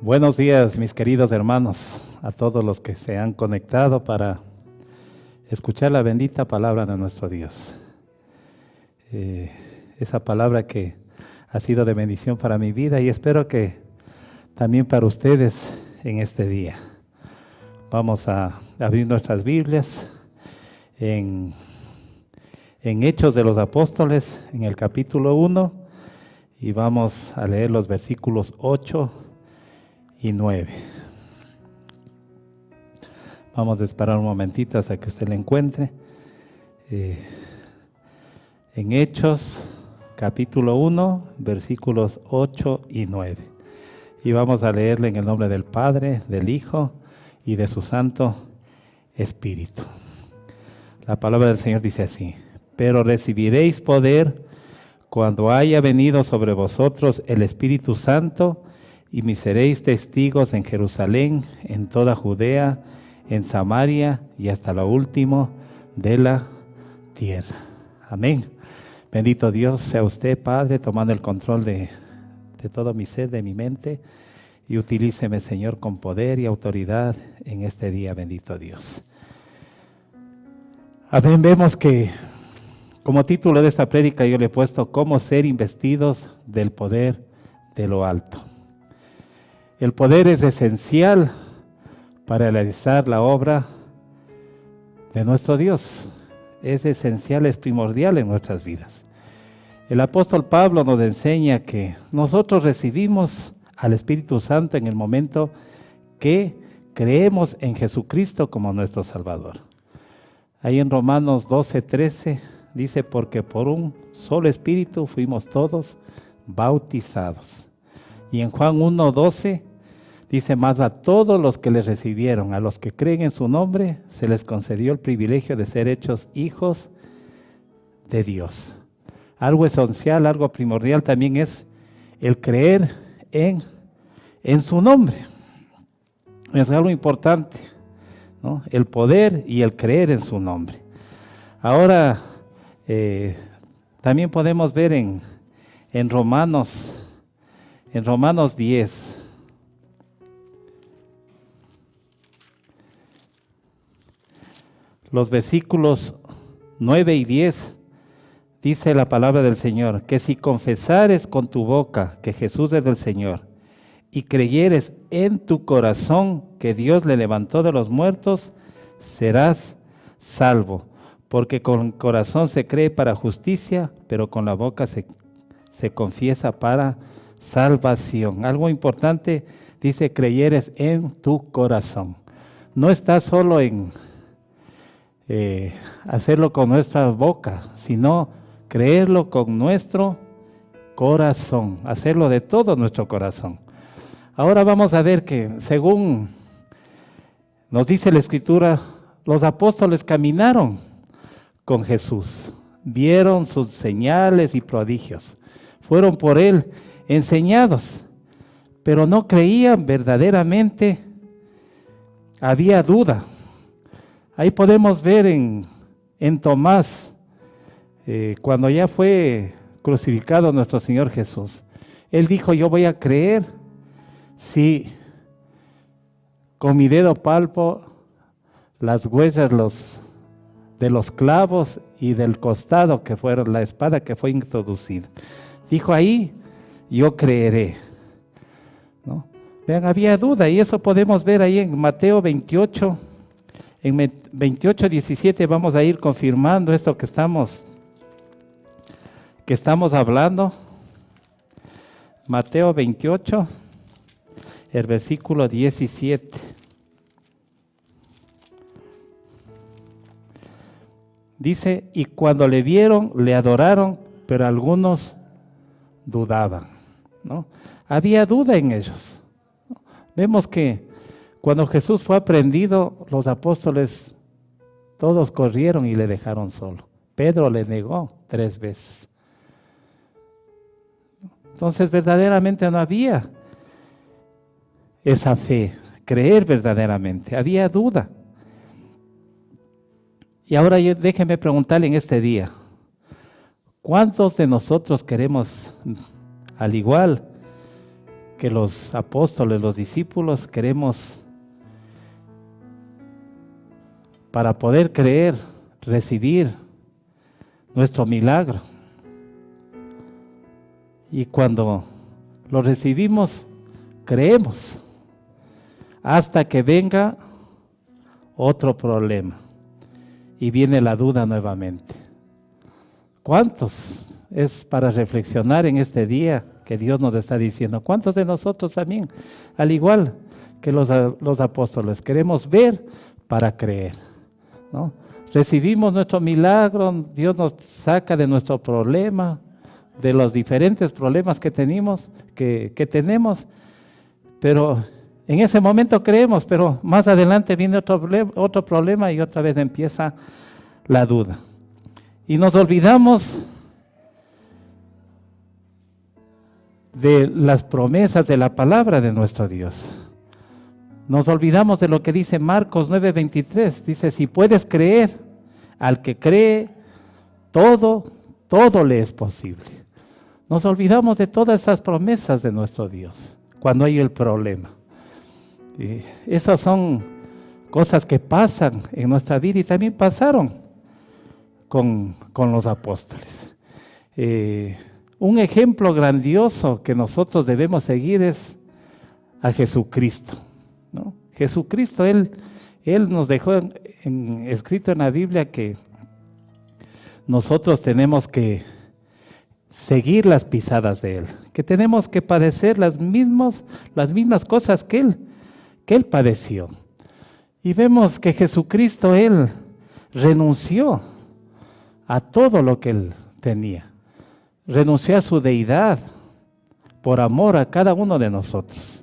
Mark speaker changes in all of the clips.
Speaker 1: Buenos días, mis queridos hermanos, a todos los que se han conectado para escuchar la bendita palabra de nuestro Dios. Esa palabra que ha sido de bendición para mi vida y espero que también para ustedes en este día. Vamos a abrir nuestras Biblias en Hechos de los Apóstoles, en el capítulo 1, y vamos a leer los versículos 8 y 9. Vamos a esperar un momentito hasta que usted la encuentre. En Hechos, capítulo 1, versículos 8 y 9. Y vamos a leerle en el nombre del Padre, del Hijo y de su Santo Espíritu. La palabra del Señor dice así: pero recibiréis poder cuando haya venido sobre vosotros el Espíritu Santo, y me seréis testigos en Jerusalén, en toda Judea, en Samaria y hasta lo último de la tierra. Amén. Bendito Dios sea usted, Padre, tomando el control de todo mi ser, de mi mente, y utilíceme, Señor, con poder y autoridad en este día, bendito Dios. Amén. Vemos que como título de esta prédica yo le he puesto cómo ser investidos del poder de lo alto. El poder es esencial para realizar la obra de nuestro Dios. Es esencial, es primordial en nuestras vidas. El apóstol Pablo nos enseña que nosotros recibimos al Espíritu Santo en el momento que creemos en Jesucristo como nuestro Salvador. Ahí en Romanos 12:13 dice: porque por un solo Espíritu fuimos todos bautizados. Y en Juan 1:12 dice: mas a todos los que les recibieron, a los que creen en su nombre, se les concedió el privilegio de ser hechos hijos de Dios. Algo esencial, algo primordial también es el creer en su nombre. Es algo importante, ¿no? El poder y el creer en su nombre. Ahora, también podemos ver en Romanos 10. Los versículos 9 y 10, dice la palabra del Señor, que si confesares con tu boca que Jesús es el Señor y creyeres en tu corazón que Dios le levantó de los muertos, serás salvo. Porque con el corazón se cree para justicia, pero con la boca se confiesa para salvación. Algo importante, dice: creyeres en tu corazón. No está solo en hacerlo con nuestra boca, sino creerlo con nuestro corazón, hacerlo de todo nuestro corazón. Ahora vamos a ver que, según nos dice la Escritura, los apóstoles caminaron con Jesús, vieron sus señales y prodigios, fueron por él enseñados, pero no creían verdaderamente, había duda. Ahí podemos ver en Tomás, cuando ya fue crucificado nuestro Señor Jesús. Él dijo: yo voy a creer si con mi dedo palpo las huellas de los clavos y del costado que fueron la espada que fue introducida. Dijo: ahí yo creeré, ¿no? Vean, había duda, y eso podemos ver ahí en Mateo 28. En 28:17 vamos a ir confirmando esto que estamos hablando. Mateo 28, el versículo 17. Dice: y cuando le vieron, le adoraron, pero algunos dudaban, ¿no? Había duda en ellos. Vemos que cuando Jesús fue aprehendido, los apóstoles todos corrieron y le dejaron solo. Pedro le negó 3 veces. Entonces verdaderamente no había esa fe creer verdaderamente. Había duda. Y ahora déjeme preguntarle en este día, ¿cuántos de nosotros queremos, al igual que los apóstoles, los discípulos, queremos, para poder creer, recibir nuestro milagro? Y cuando lo recibimos, creemos, hasta que venga otro problema y viene la duda nuevamente. ¿Cuántos? Es para reflexionar en este día que Dios nos está diciendo. ¿Cuántos de nosotros también, al igual que los apóstoles, queremos ver para creer, ¿no? Recibimos nuestro milagro, Dios nos saca de nuestro problema, de los diferentes problemas que tenemos, pero en ese momento creemos, pero más adelante viene otro problema y otra vez empieza la duda. Y nos olvidamos de las promesas de la palabra de nuestro Dios. Nos olvidamos de lo que dice Marcos 9:23. Dice, si puedes creer, al que cree, todo le es posible. Nos olvidamos de todas esas promesas de nuestro Dios cuando hay el problema. Y esas son cosas que pasan en nuestra vida y también pasaron con los apóstoles. Un ejemplo grandioso que nosotros debemos seguir es a Jesucristo, ¿no? Jesucristo, Él nos dejó escrito en la Biblia que nosotros tenemos que seguir las pisadas de Él, que tenemos que padecer las mismas cosas que Él padeció. Y vemos que Jesucristo, Él renunció a todo lo que Él tenía. Renunció a su deidad por amor a cada uno de nosotros.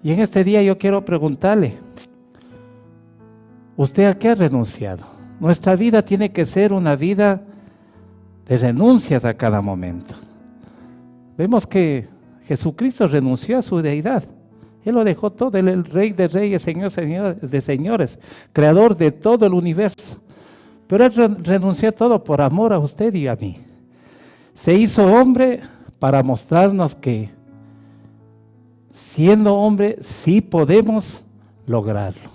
Speaker 1: Y en este día yo quiero preguntarle, ¿usted a qué ha renunciado? Nuestra vida tiene que ser una vida de renuncias a cada momento. Vemos que Jesucristo renunció a su deidad. Él lo dejó todo, Él el Rey de Reyes, Señor de Señores, Creador de todo el universo. Pero Él renunció a todo por amor a usted y a mí. Se hizo hombre para mostrarnos que siendo hombre sí podemos lograrlo.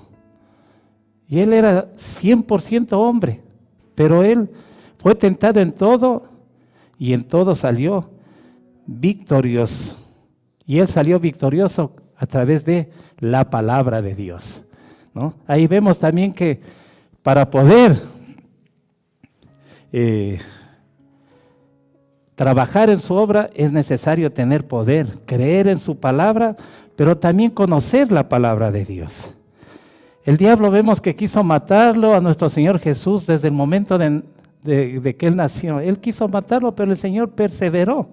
Speaker 1: Y Él era 100% hombre, pero Él fue tentado en todo y en todo salió victorioso. Y Él salió victorioso a través de la palabra de Dios, ¿no? Ahí vemos también que para poder trabajar en su obra es necesario tener poder, creer en su palabra, pero también conocer la palabra de Dios. El diablo vemos que quiso matarlo a nuestro Señor Jesús desde el momento de que Él nació. Él quiso matarlo, pero el Señor perseveró.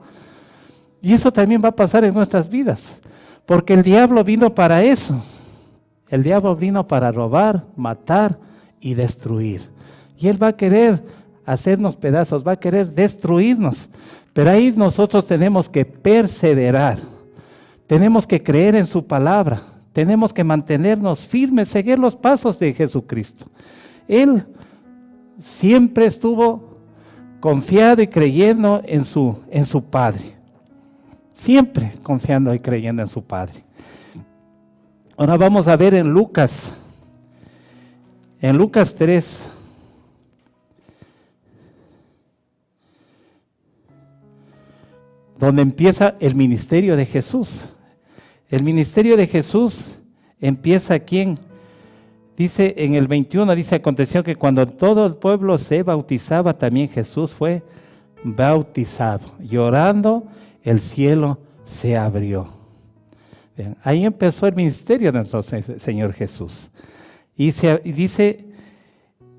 Speaker 1: Y eso también va a pasar en nuestras vidas, porque el diablo vino para eso. El diablo vino para robar, matar y destruir. Y Él va a querer hacernos pedazos, va a querer destruirnos. Pero ahí nosotros tenemos que perseverar, tenemos que creer en su palabra, tenemos que mantenernos firmes, seguir los pasos de Jesucristo. Él siempre estuvo confiado y creyendo en su Padre. Siempre confiando y creyendo en su Padre. Ahora vamos a ver en Lucas 3. Donde empieza el ministerio de Jesús. El ministerio de Jesús empieza aquí dice en el 21, dice, aconteció que cuando todo el pueblo se bautizaba, también Jesús fue bautizado. Llorando, el cielo se abrió. Bien, ahí empezó el ministerio de nuestro Señor Jesús. Y dice,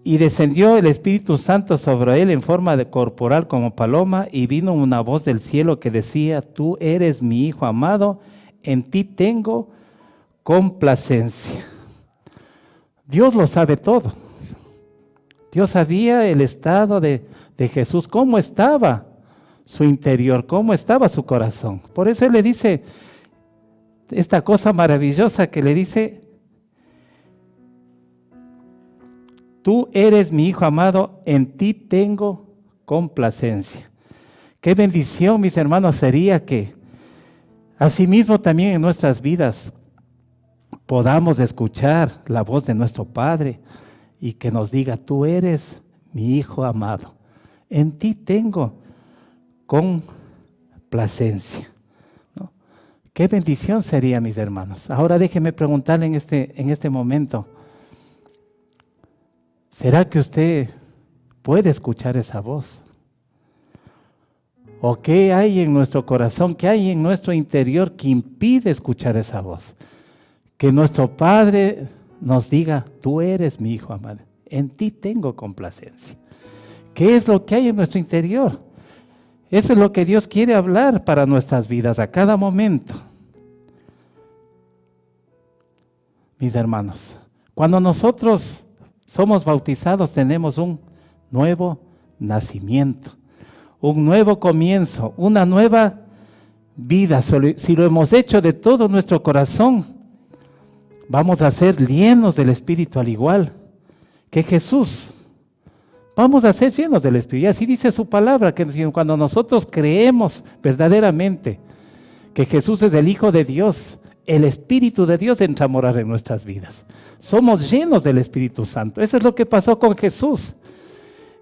Speaker 1: y descendió el Espíritu Santo sobre él en forma de corporal como paloma, y vino una voz del cielo que decía, tú eres mi Hijo amado, en ti tengo complacencia. Dios lo sabe todo. Dios sabía el estado de Jesús, cómo estaba su interior, cómo estaba su corazón. Por eso Él le dice esta cosa maravillosa que le dice, tú eres mi Hijo amado, en ti tengo complacencia. Qué bendición, mis hermanos, sería que asimismo también en nuestras vidas podamos escuchar la voz de nuestro Padre y que nos diga, tú eres mi Hijo amado, en ti tengo complacencia. ¿No? Qué bendición sería, mis hermanos. Ahora déjenme preguntarle en este momento, ¿será que usted puede escuchar esa voz? ¿O qué hay en nuestro corazón, qué hay en nuestro interior que impide escuchar esa voz? Que nuestro Padre nos diga, tú eres mi Hijo amado, en ti tengo complacencia. ¿Qué es lo que hay en nuestro interior? Eso es lo que Dios quiere hablar para nuestras vidas a cada momento. Mis hermanos, cuando nosotros somos bautizados tenemos un nuevo nacimiento, un nuevo comienzo, una nueva vida. Si lo hemos hecho de todo nuestro corazón, vamos a ser llenos del Espíritu al igual que Jesús. Vamos a ser llenos del Espíritu. Y así dice su palabra, que cuando nosotros creemos verdaderamente que Jesús es el Hijo de Dios, el Espíritu de Dios entra a morar en nuestras vidas. Somos llenos del Espíritu Santo. Eso es lo que pasó con Jesús.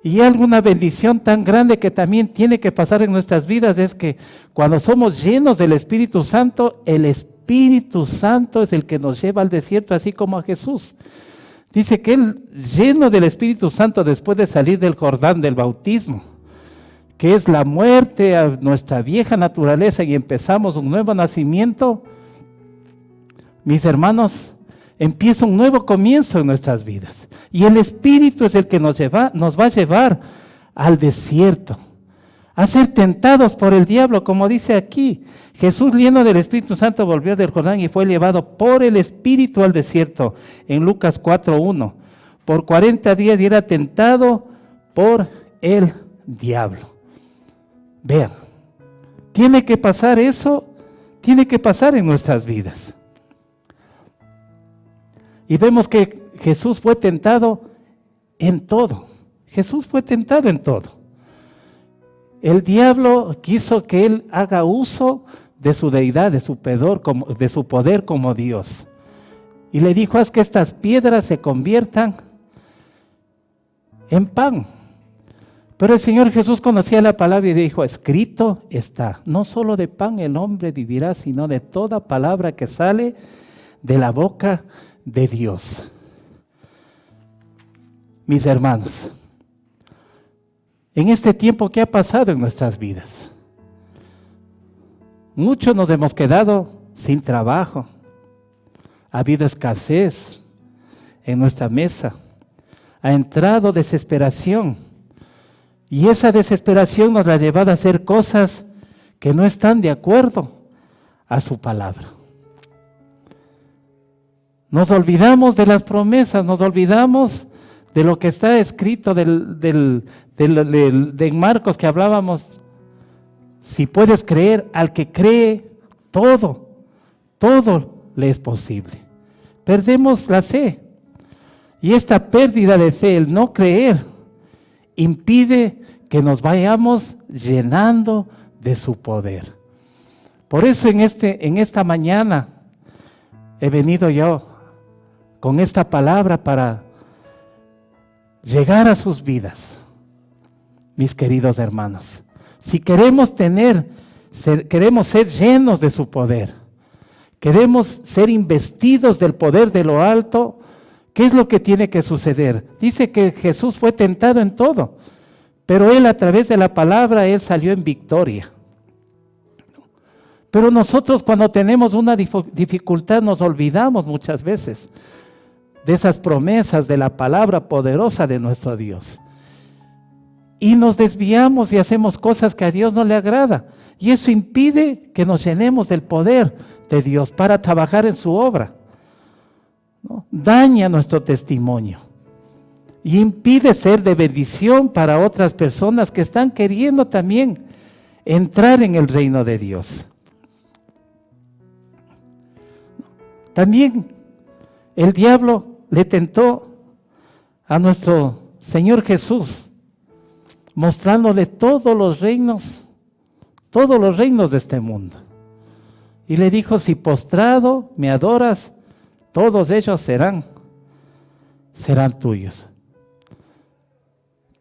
Speaker 1: Y alguna bendición tan grande que también tiene que pasar en nuestras vidas es que cuando somos llenos del Espíritu Santo, el Espíritu Santo es el que nos lleva al desierto, así como a Jesús. Dice que Él, lleno del Espíritu Santo, después de salir del Jordán, del bautismo, que es la muerte a nuestra vieja naturaleza y empezamos un nuevo nacimiento, mis hermanos, empieza un nuevo comienzo en nuestras vidas. Y el Espíritu es el que nos va a llevar al desierto, a ser tentados por el diablo, como dice aquí. Jesús, lleno del Espíritu Santo, volvió del Jordán y fue llevado por el Espíritu al desierto, en Lucas 4:1. Por 40 días y era tentado por el diablo. Vean, tiene que pasar eso, tiene que pasar en nuestras vidas. Y vemos que Jesús fue tentado en todo. Jesús fue tentado en todo. El diablo quiso que Él haga uso de su deidad, de su poder como Dios. Y le dijo, haz que estas piedras se conviertan en pan. Pero el Señor Jesús conocía la palabra y dijo, escrito está, no solo de pan el hombre vivirá, sino de toda palabra que sale de la boca de Dios. Mis hermanos, en este tiempo, ¿qué ha pasado en nuestras vidas? Muchos nos hemos quedado sin trabajo, ha habido escasez en nuestra mesa, ha entrado desesperación y esa desesperación nos ha llevado a hacer cosas que no están de acuerdo a su palabra. Nos olvidamos de las promesas, nos olvidamos de lo que está escrito de Marcos que hablábamos. Si puedes creer, al que cree, todo le es posible. Perdemos la fe. Y esta pérdida de fe, el no creer, impide que nos vayamos llenando de su poder. Por eso en esta mañana he venido yo con esta palabra para llegar a sus vidas, mis queridos hermanos. Si queremos ser llenos de su poder, queremos ser investidos del poder de lo alto, ¿qué es lo que tiene que suceder? Dice que Jesús fue tentado en todo, pero Él a través de la palabra, Él salió en victoria. Pero nosotros cuando tenemos una dificultad nos olvidamos muchas veces de esas promesas de la palabra poderosa de nuestro Dios. Y nos desviamos y hacemos cosas que a Dios no le agrada. Y eso impide que nos llenemos del poder de Dios para trabajar en su obra, ¿no? Daña nuestro testimonio y impide ser de bendición para otras personas que están queriendo también entrar en el reino de Dios. También el diablo le tentó a nuestro Señor Jesús, mostrándole todos los reinos de este mundo. Y le dijo, si postrado me adoras, todos ellos serán tuyos.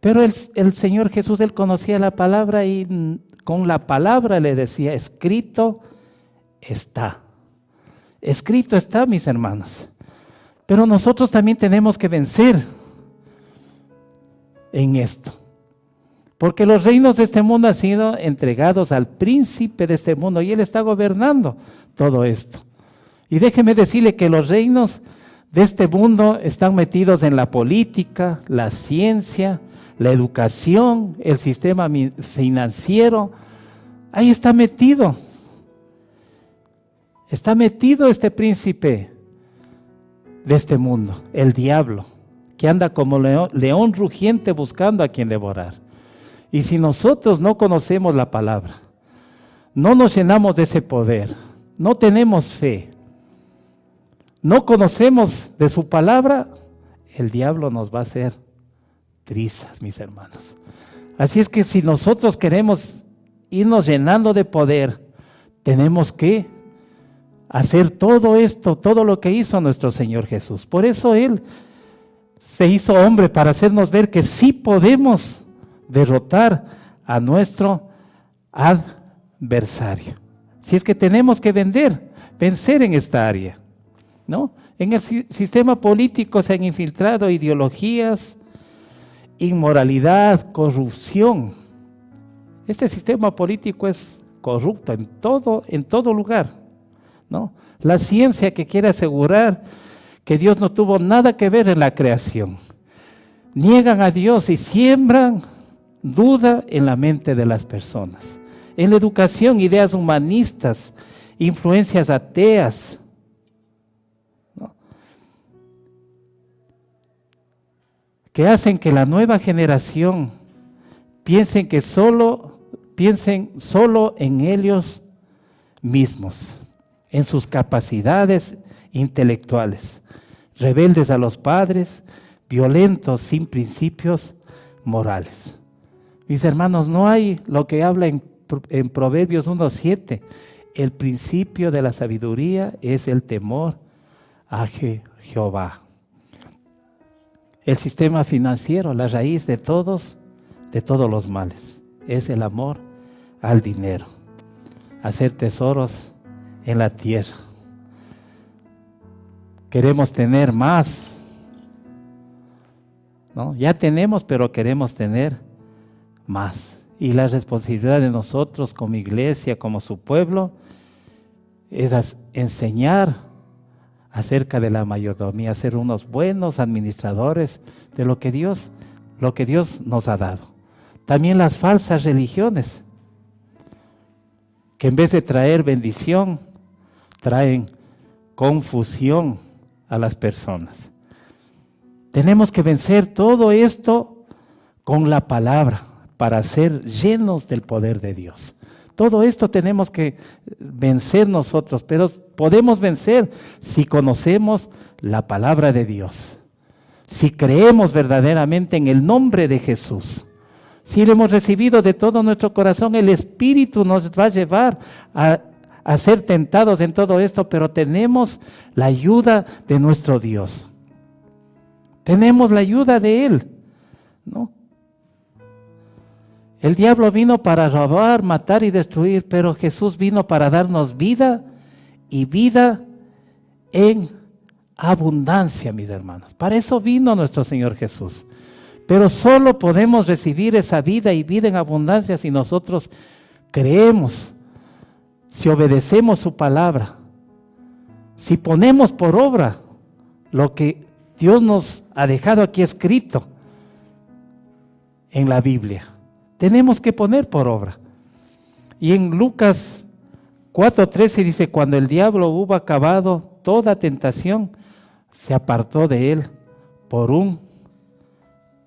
Speaker 1: Pero el Señor Jesús, Él conocía la palabra y con la palabra le decía, escrito está. Escrito está, mis hermanos. Pero nosotros también tenemos que vencer en esto. Porque los reinos de este mundo han sido entregados al príncipe de este mundo y él está gobernando todo esto. Y déjeme decirle que los reinos de este mundo están metidos en la política, la ciencia, la educación, el sistema financiero. Ahí está metido. Está metido este príncipe de este mundo, el diablo, que anda como león rugiente buscando a quien devorar. Y si nosotros no conocemos la palabra, no nos llenamos de ese poder, no tenemos fe, no conocemos de su palabra, el diablo nos va a hacer trizas, mis hermanos. Así es que si nosotros queremos irnos llenando de poder, tenemos que hacer todo esto, todo lo que hizo nuestro Señor Jesús. Por eso Él se hizo hombre, para hacernos ver que sí podemos derrotar a nuestro adversario. Si es que tenemos que vencer en esta área, ¿no? En el sistema político se han infiltrado ideologías, inmoralidad, corrupción. Este sistema político es corrupto en todo lugar, ¿no? La ciencia que quiere asegurar que Dios no tuvo nada que ver en la creación. Niegan a Dios y siembran duda en la mente de las personas. En la educación, ideas humanistas, influencias ateas, ¿no? Que hacen que la nueva generación piensen solo en ellos mismos, en sus capacidades intelectuales, rebeldes a los padres, violentos, sin principios morales. Mis hermanos, no hay lo que habla en Proverbios 1:7. El principio de la sabiduría es el temor a Jehová. El sistema financiero, la raíz de todos los males, es el amor al dinero, hacer tesoros en la tierra. Queremos tener más, ¿no? Ya tenemos, pero queremos tener más. Y la responsabilidad de nosotros como iglesia, como su pueblo, es enseñar acerca de la mayordomía, ser unos buenos administradores de lo que Dios nos ha dado. También las falsas religiones, que en vez de traer bendición, traen confusión a las personas. Tenemos que vencer todo esto con la palabra, para ser llenos del poder de Dios. Todo esto tenemos que vencer nosotros, pero podemos vencer si conocemos la palabra de Dios, si creemos verdaderamente en el nombre de Jesús, si lo hemos recibido de todo nuestro corazón. El Espíritu nos va a llevar a ser tentados en todo esto, pero tenemos la ayuda de nuestro Dios. Tenemos la ayuda de Él, ¿no? El diablo vino para robar, matar y destruir, pero Jesús vino para darnos vida y vida en abundancia, mis hermanos. Para eso vino nuestro Señor Jesús. Pero solo podemos recibir esa vida y vida en abundancia si nosotros creemos, si obedecemos su palabra, si ponemos por obra lo que Dios nos ha dejado aquí escrito en la Biblia. Tenemos que poner por obra. Y en Lucas 4:13 dice, cuando el diablo hubo acabado toda tentación, se apartó de él por un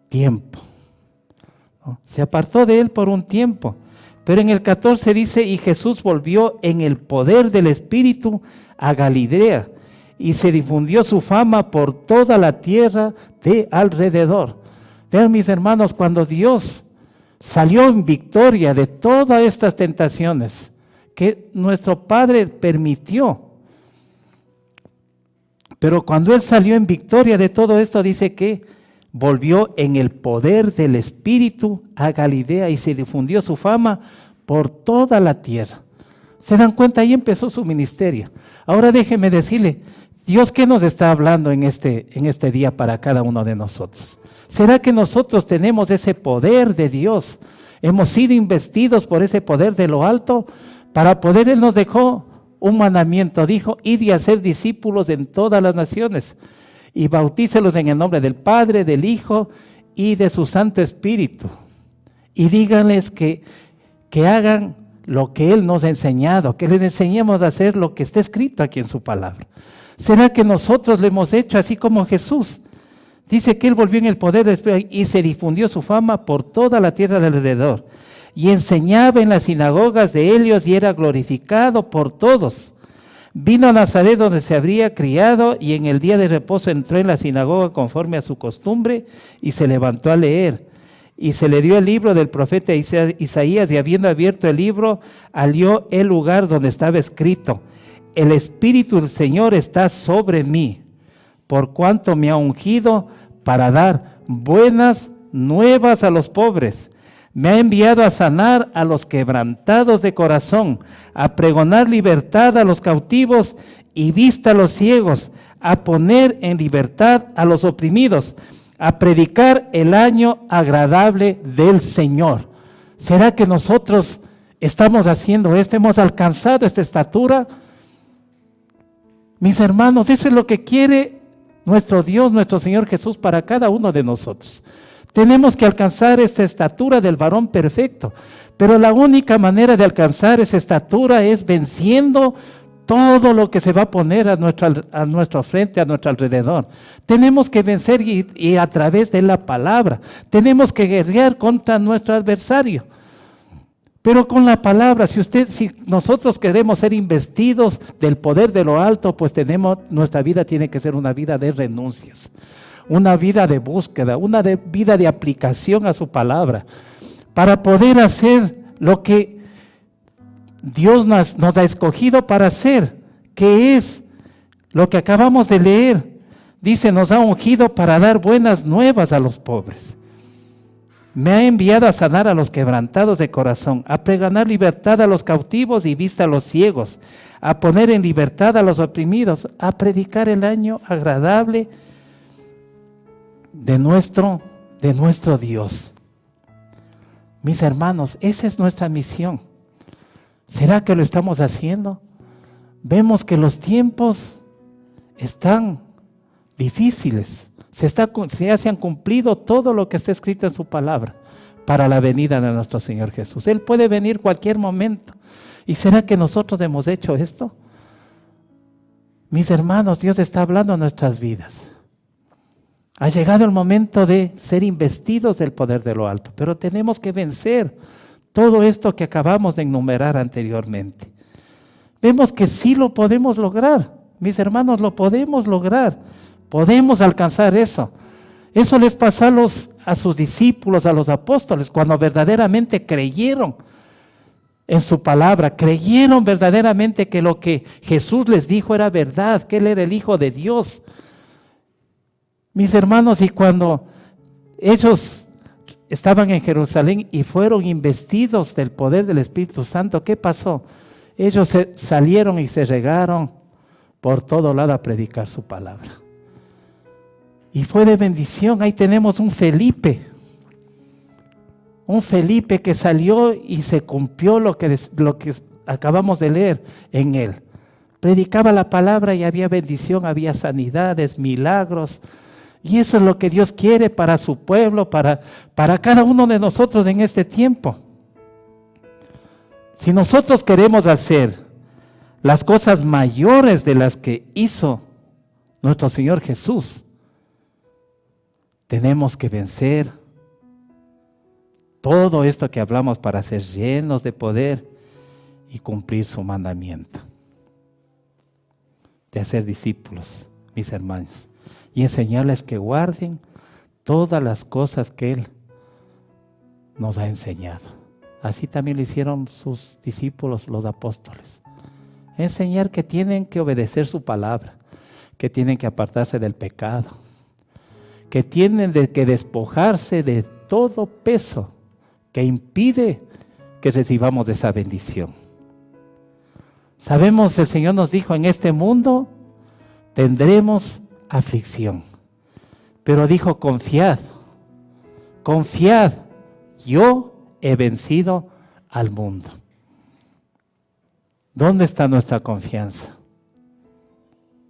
Speaker 1: tiempo. ¿No? Se apartó de él por un tiempo. Pero en el 14 dice, y Jesús volvió en el poder del Espíritu a Galilea, y se difundió su fama por toda la tierra de alrededor. Vean, mis hermanos, cuando Dios salió en victoria de todas estas tentaciones que nuestro Padre permitió, pero cuando Él salió en victoria de todo esto, dice que volvió en el poder del Espíritu a Galilea y se difundió su fama por toda la tierra. ¿Se dan cuenta? Ahí empezó su ministerio. Ahora déjeme decirle, Dios, ¿qué nos está hablando en este día para cada uno de nosotros? ¿Será que nosotros tenemos ese poder de Dios? Hemos sido investidos por ese poder de lo alto para poder. Él nos dejó un mandamiento, dijo: id y hacer discípulos en todas las naciones y bautícelos en el nombre del Padre, del Hijo y de su Santo Espíritu. Y díganles que hagan lo que Él nos ha enseñado, que les enseñemos a hacer lo que está escrito aquí en su palabra. ¿Será que nosotros lo hemos hecho así como Jesús? Dice que Él volvió en el poder del Espíritu y se difundió su fama por toda la tierra de alrededor. Y enseñaba en las sinagogas de ellos y era glorificado por todos. Vino a Nazaret donde se habría criado y en el día de reposo entró en la sinagoga conforme a su costumbre y se levantó a leer. Y se le dio el libro del profeta Isaías y habiendo abierto el libro, halló el lugar donde estaba escrito: el Espíritu del Señor está sobre mí, por cuanto me ha ungido para dar buenas nuevas a los pobres. Me ha enviado a sanar a los quebrantados de corazón, a pregonar libertad a los cautivos y vista a los ciegos, a poner en libertad a los oprimidos, a predicar el año agradable del Señor. ¿Será que nosotros estamos haciendo esto? ¿Hemos alcanzado esta estatura? Mis hermanos, eso es lo que quiere nuestro Dios, nuestro Señor Jesús para cada uno de nosotros. Tenemos que alcanzar esta estatura del varón perfecto, pero la única manera de alcanzar esa estatura es venciendo todo lo que se va a poner a nuestro frente, a nuestro alrededor. Tenemos que vencer y a través de la palabra. Tenemos que guerrear contra nuestro adversario. Pero con la palabra, si nosotros queremos ser investidos del poder de lo alto, pues nuestra vida tiene que ser una vida de renuncias, una vida de búsqueda, vida de aplicación a su palabra, para poder hacer lo que Dios nos ha escogido para hacer, que es lo que acabamos de leer. Dice, nos ha ungido para dar buenas nuevas a los pobres. Me ha enviado a sanar a los quebrantados de corazón, a pregonar libertad a los cautivos y vista a los ciegos, a poner en libertad a los oprimidos, a predicar el año agradable de nuestro Dios. Mis hermanos, esa es nuestra misión. ¿Será que lo estamos haciendo? Vemos que los tiempos están difíciles. Ya se han cumplido todo lo que está escrito en su palabra para la venida de nuestro Señor Jesús. Él puede venir cualquier momento. ¿Y será que nosotros hemos hecho esto? Mis hermanos, Dios está hablando en nuestras vidas. Ha llegado el momento de ser investidos del poder de lo alto, pero tenemos que vencer todo esto que acabamos de enumerar anteriormente. Vemos que sí lo podemos lograr, mis hermanos, lo podemos lograr, podemos alcanzar eso. Eso les pasó a sus discípulos, a los apóstoles, cuando verdaderamente creyeron en su palabra, creyeron verdaderamente que lo que Jesús les dijo era verdad, que Él era el Hijo de Dios. Mis hermanos, y cuando ellos estaban en Jerusalén y fueron investidos del poder del Espíritu Santo, ¿qué pasó? Ellos salieron y se regaron por todo lado a predicar su palabra. Y fue de bendición. Ahí tenemos un Felipe que salió y se cumplió lo que acabamos de leer en él. Predicaba la palabra y había bendición, había sanidades, milagros. Y eso es lo que Dios quiere para su pueblo, para cada uno de nosotros en este tiempo. Si nosotros queremos hacer las cosas mayores de las que hizo nuestro Señor Jesús, tenemos que vencer todo esto que hablamos para ser llenos de poder y cumplir su mandamiento. de hacer discípulos, mis hermanos, y enseñarles que guarden todas las cosas que Él nos ha enseñado. Así también lo hicieron sus discípulos, los apóstoles. Enseñar que tienen que obedecer su palabra, que tienen que apartarse del pecado, que tienen que despojarse de todo peso que impide que recibamos esa bendición. Sabemos, el Señor nos dijo, en este mundo tendremos aflicción. Pero dijo, confiad, confiad, yo he vencido al mundo. ¿Dónde está nuestra confianza?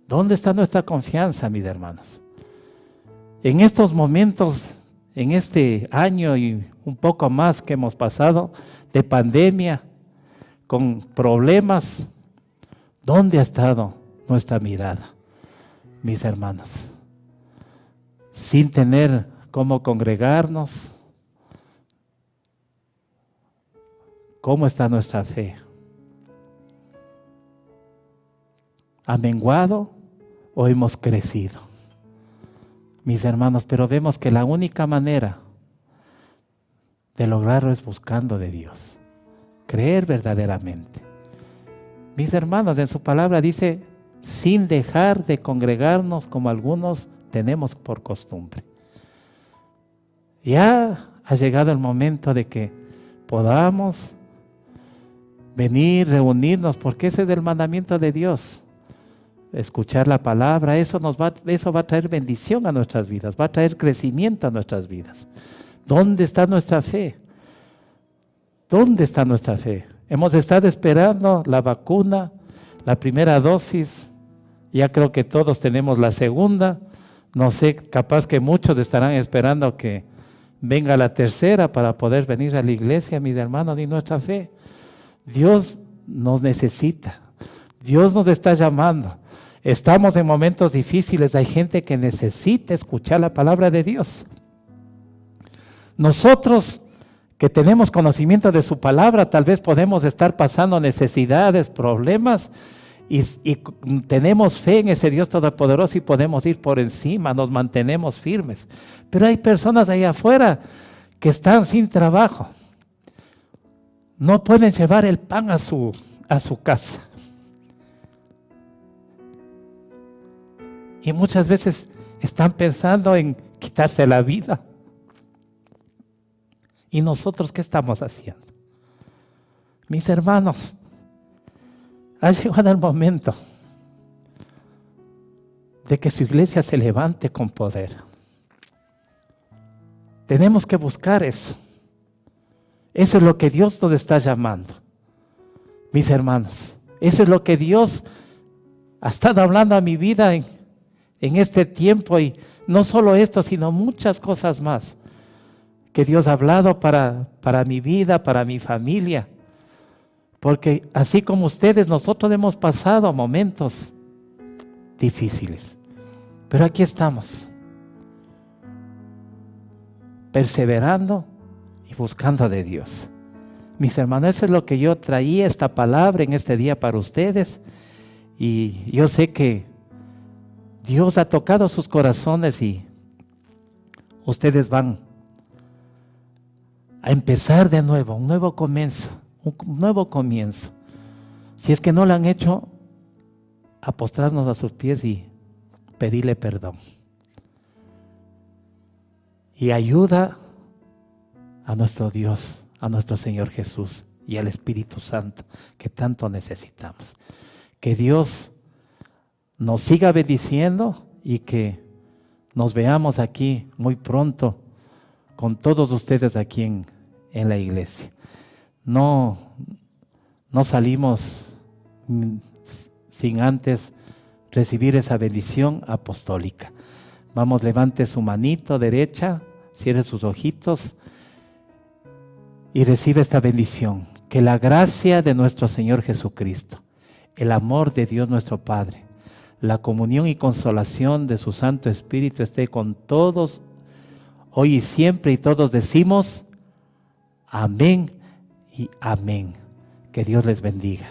Speaker 1: ¿Dónde está nuestra confianza, mis hermanos? En estos momentos, en este año y un poco más que hemos pasado de pandemia, con problemas, ¿dónde ha estado nuestra mirada, mis hermanos? Sin tener cómo congregarnos, ¿cómo está nuestra fe? ¿Ha menguado o hemos crecido? Mis hermanos, pero vemos que la única manera de lograrlo es buscando de Dios, creer verdaderamente. Mis hermanos, en su palabra dice, sin dejar de congregarnos como algunos tenemos por costumbre. Ya ha llegado el momento de que podamos venir, reunirnos, porque ese es el mandamiento de Dios. Escuchar la palabra, eso va a traer bendición a nuestras vidas, va a traer crecimiento a nuestras vidas. ¿Dónde está nuestra fe? ¿Dónde está nuestra fe? Hemos estado esperando la vacuna, la primera dosis, ya creo que todos tenemos la segunda, no sé, capaz que muchos estarán esperando que venga la tercera para poder venir a la iglesia, mis hermanos, y nuestra fe. Dios nos necesita, Dios nos está llamando. Estamos en momentos difíciles, hay gente que necesita escuchar la palabra de Dios. Nosotros que tenemos conocimiento de su palabra, tal vez podemos estar pasando necesidades, problemas, y tenemos fe en ese Dios todopoderoso y podemos ir por encima, nos mantenemos firmes. Pero hay personas allá afuera que están sin trabajo, no pueden llevar el pan a su casa. Y muchas veces están pensando en quitarse la vida. ¿Y nosotros qué estamos haciendo? Mis hermanos, ha llegado el momento de que su iglesia se levante con poder. Tenemos que buscar eso. Eso es lo que Dios nos está llamando. Mis hermanos, eso es lo que Dios ha estado hablando a mi vida en este tiempo, y no solo esto, sino muchas cosas más que Dios ha hablado para mi vida, para mi familia. Porque así como ustedes, nosotros hemos pasado momentos difíciles. Pero aquí estamos, perseverando y buscando de Dios. Mis hermanos, eso es lo que yo traía, esta palabra en este día para ustedes. Y yo sé que Dios ha tocado sus corazones y ustedes van a empezar de nuevo, un nuevo comienzo. Si es que no lo han hecho, a postrarnos a sus pies y pedirle perdón. Y ayuda a nuestro Dios, a nuestro Señor Jesús y al Espíritu Santo que tanto necesitamos. Que Dios nos siga bendiciendo y que nos veamos aquí muy pronto con todos ustedes aquí en la iglesia. No salimos sin antes recibir esa bendición apostólica. Vamos, levante su manito derecha, cierre sus ojitos y recibe esta bendición. Que la gracia de nuestro Señor Jesucristo, el amor de Dios nuestro Padre, la comunión y consolación de su Santo Espíritu esté con todos hoy y siempre, y todos decimos amén y amén. Que Dios les bendiga.